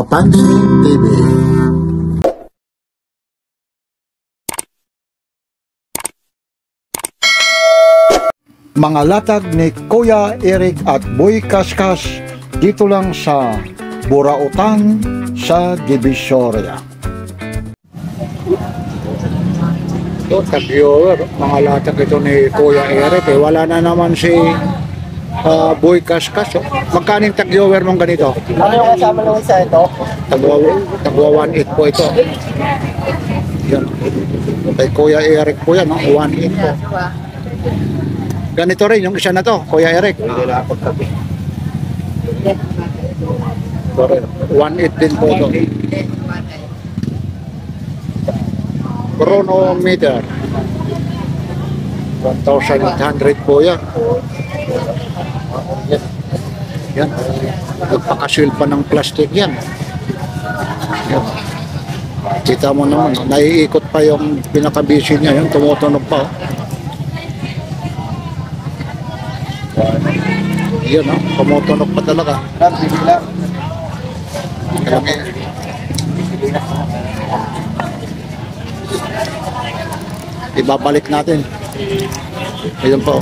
Papansin TV. Mga latag ni Kuya Eric at Boy Kaskas dito lang sa Burautan sa Divisoria. Ito, tag-viewer, mga latag ito ni Kuya Eric. Wala na naman si Boy Kaskas. Magkano yung tag-viewer mong ganito? Ano yung kasama naman sa ito? Tagwa 1.8 po ito. Yan. Kay Kuya Eric po yan, no? 1.8 po. Ganito rin yung isa na to, Kuya Eric. 1.8 din po ito. Chronometer. 1,800 po yan. Yan. Nagpakasil pa ng plastic yan. Yan. Kita mo naman, naiikot pa yung pinakabisi niya, yung tumutunog pa. Yan, no? Tumutunog pa talaga. Ibabalik natin. Ayun po.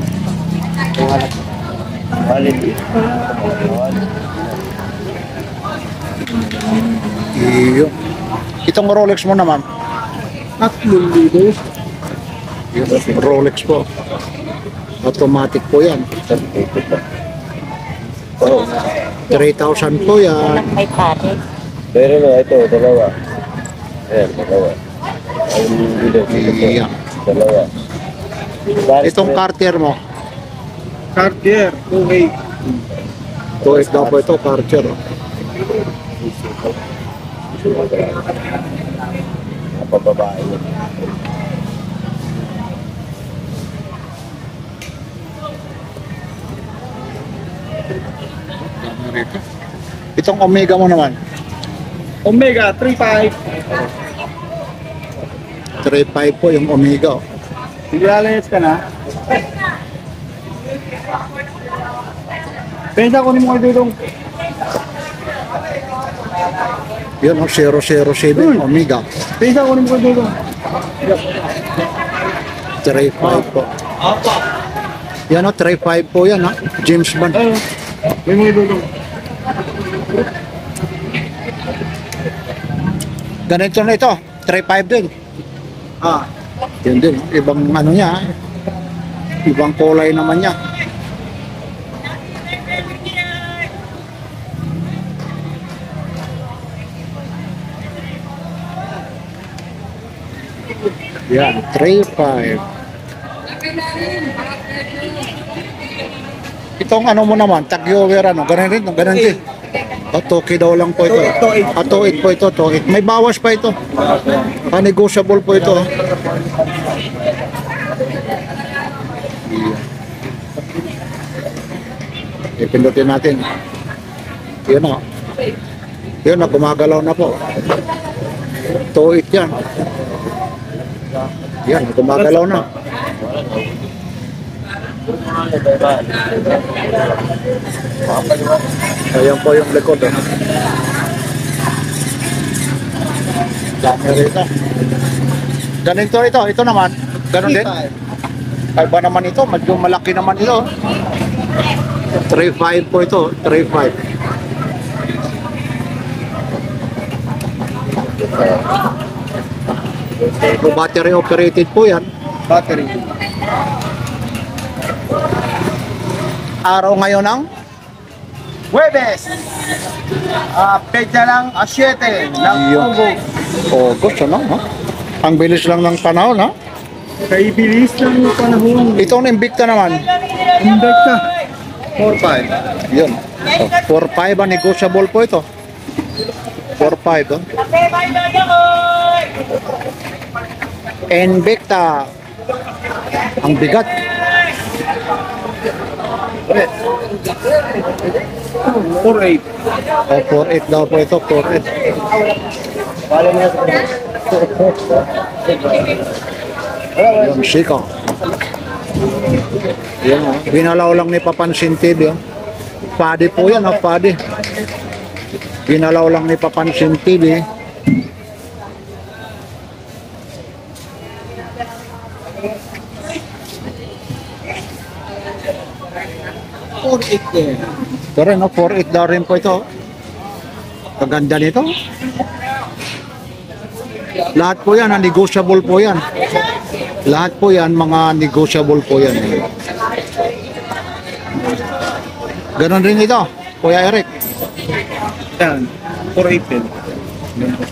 Iyo. Itong Rolex mo naman. 3,000. Yung Rolex po. Automatic po yan. 3,000 po yan. May pare. Pero na ito, dalawa. Ayan, dalawa. Iya. Dalawa. Itong Cartier mo. Cartier, 2.8. 2.8 daw po ito, Cartier. Pababae. Itong Omega mo naman. Omega, 3.5. 3.5 po yung Omega. Siglalayas ka na. Pensa ko ni mo kayo dito. Yun, 007 Omega. Pensa ko ni mo kayo dito. 3.5 po. Yan o, 3.5 po yan ha. James Bond. Ayun. May mga dito. Ganito na ito, 3.5 din. Ah. Yun din, ibang ano niya. Ibang kulay naman niya. Yan, 3.5. Itong ano mo naman, tag-viewer ano, ganun rin, ganun din. Toki daw lang po ito. 2.8 po ito, 2.8. May bawas pa ito. Negotiable po ito. Ipindutin natin. Yun o. Yun na, gumagalaw na po. 2.8 yan. Yan, gumagalaw na. Ayan po yung likod. Dami rito. Ganito ito. Ito naman. Ganon din. Ay ba naman ito? Medyo malaki naman ito. 3.5 po ito. 3.5. Battery operated po yan. Battery. Araw ngayon ang Huwebes! Pedya lang 7 ng August. August, ano? Ha? Ang bilis lang ng panahon, ha? Kay bilis lang yung panahon. Ito ang Invicta naman. Invicta. 4.5. Yun. 4.5 ang negotiable po ito. 4.5, oh. Invicta. Ang bigat. 4.8. 4.8 daw po ito. 4.8. Yung Sika. Yan, oh. Binalaw lang ni Papansin TV. Oh. Padi po yan, oh, padi. Ginalaw lang ni Papansin TV. Ito rin, no? 4.8 daw rin po ito. Kaganda nito. Lahat po yan, negotiable po yan. Lahat po yan, mga negotiable po yan. Ganon rin ito, Kuya Eric. Yan, 4.8 din.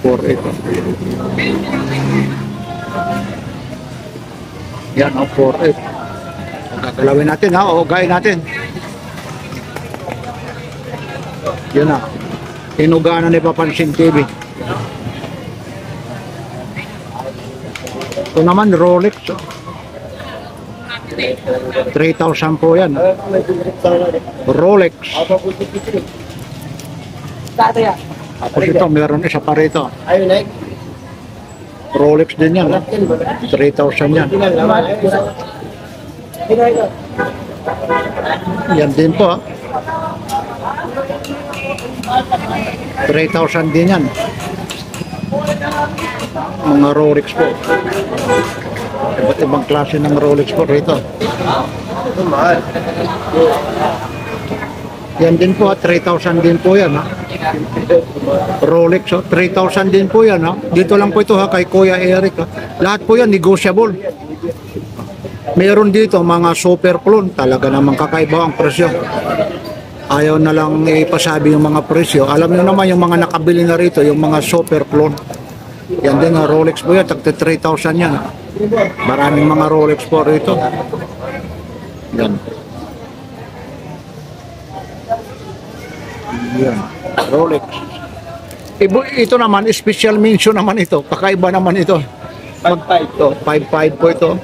4.8. Yan, 4.8. Kakalawin natin, ha? O, gayin natin. Yan na. Inugana ni Papansin TV. Ito naman, Rolex. 3,000 po yan. Rolex. Tapos ito, meron isa pa rito. Rolex din yan. 3,000 yan. Yan din po. 3,000 din yan. Mga Rolex po. Iba't ibang klase ng Rolex po rito. Yan din po, 3,000 din po yan. Ha? Rolex, 3,000 din po yan. Ha? Dito lang po ito ha, kay Kuya Eric. Ha? Lahat po yan, negotiable. Meron dito mga super clone. Talaga namang kakaiba ang presyo. Ayaw na lang ipasabi yung mga presyo. Alam niyo naman yung mga nakabili na rito, yung mga super clone. Yan din, Rolex po yan, tagti 3,000 yan. Maraming mga Rolex po rito. Yan. Yan, Rolex. Ito naman, special mention naman ito. Kakaiba naman ito. 5.5 po ito.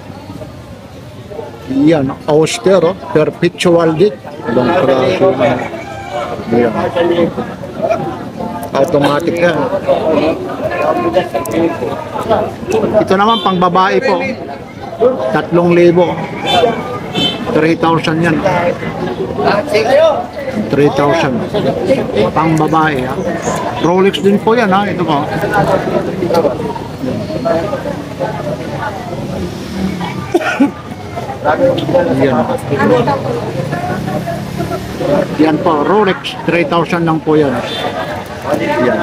Yan, austero, perpetual date. Ibang klase. Yan. Automatic yan. Ito naman pang babae po. 3,000. 3,000 yan. 3,000. Pang babae. Ha? Rolex din po yan. Ha? Ito po. Yan. Yan po. Rolex. 3,000 lang po yan. Yan.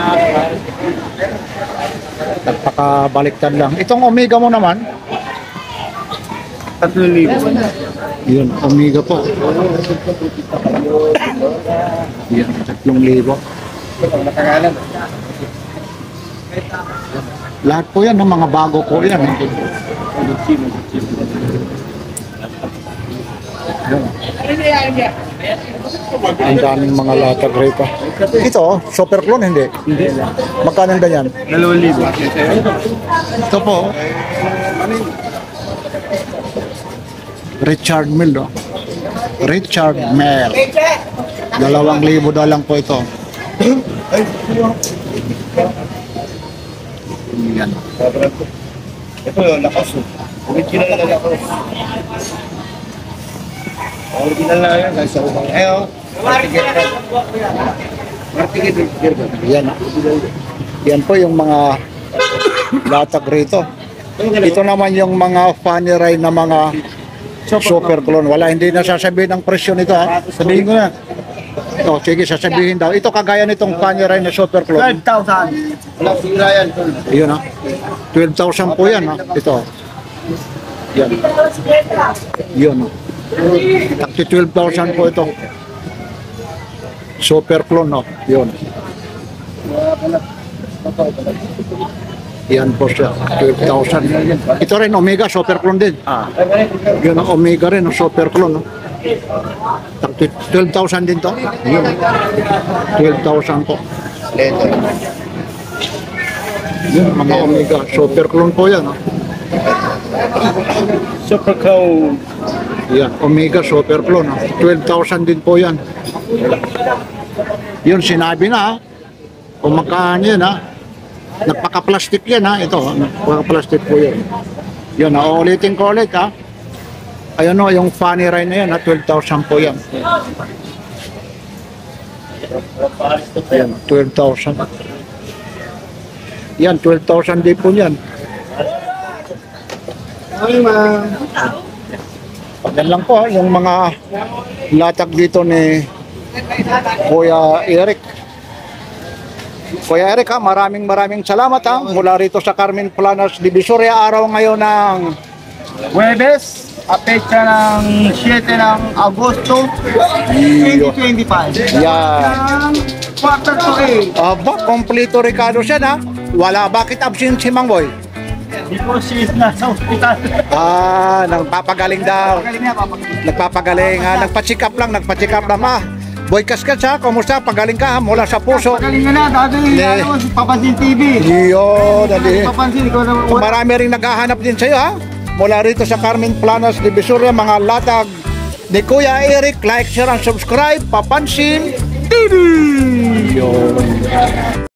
Nagpakabaliktad lang. Itong Omega mo naman? 3,000. Yun, Omega po. Yan, 3,000. Lahat po yan, mga bago po yan. Yan. Ang daming mga latag rito. Ito, super clone, hindi? Hindi. Magkano ang ganyan? 2,000. Ito po. Richard Mille, no? Richard Mille. 2,000 na lang po ito. Yan. Ito yun, lakas. Original na lakas. Original na yun, guys. Ayaw. Yan. Yan po yung mga latag rito. Ito naman yung mga funny ride na mga super clone. Wala, hindi na sasabihin ang presyo nito ha. Sabihin ko na. O, sige, sasabihin daw. Ito kagaya nitong funny ride na super clone. 12,000. Wala sira yan. Yun ha. 12,000 po yan ha. Ito. Yan. Yun ha. Takti 12,000 po ito. Super clone no. Yun. Yan po siya. 12,000. Ito rin Omega, super clone din. Yun ang Omega rin, super clone no. Takti 12,000 din to. Yun. 12,000 po. Yun, mga Omega, super clone po yan no. Super clone. Yan, Omega super clone. 12,000 din po yan. Yun, sinabi na. Kung magkano yan ha. Nagpaka-plastic yan ha. Ito, nagpaka-plastic po yan. Yun, ulitin ko ulit ha. Ayun o, yung funny ride na yan ha. 12,000 po yan. Yan, 12,000. Yan, 12,000 din po yan. Ay, ma. Yan lang po, yung mga latag dito ni Kuya Eric. Kuya Eric, maraming salamat mula rito sa Carmen Planas Divisoria. Araw ngayon ng Huwebes, apetsa ng 7 ng Agosto 2025. yan. Ang quarter to 8. Aba, kompleto Ricardo siya na. Wala, bakit absent si Mang Boy? Because she is nasa hospital. Nagpapagaling daw. Pagaling na, papagaling. Nagpapagaling, nagpa-check up lang. Boy Kaskas kumusta? Pagaling ka mula sa puso. Pagaling na, dati ano, Papansin TV. Yun, dali. Papansin, ikaw na. Marami rin naghahanap din sa'yo mula rito sa Carmen Planas Divisoria, mga latag ni Kuya Eric. Like, share, and subscribe. Papansin TV. Yun.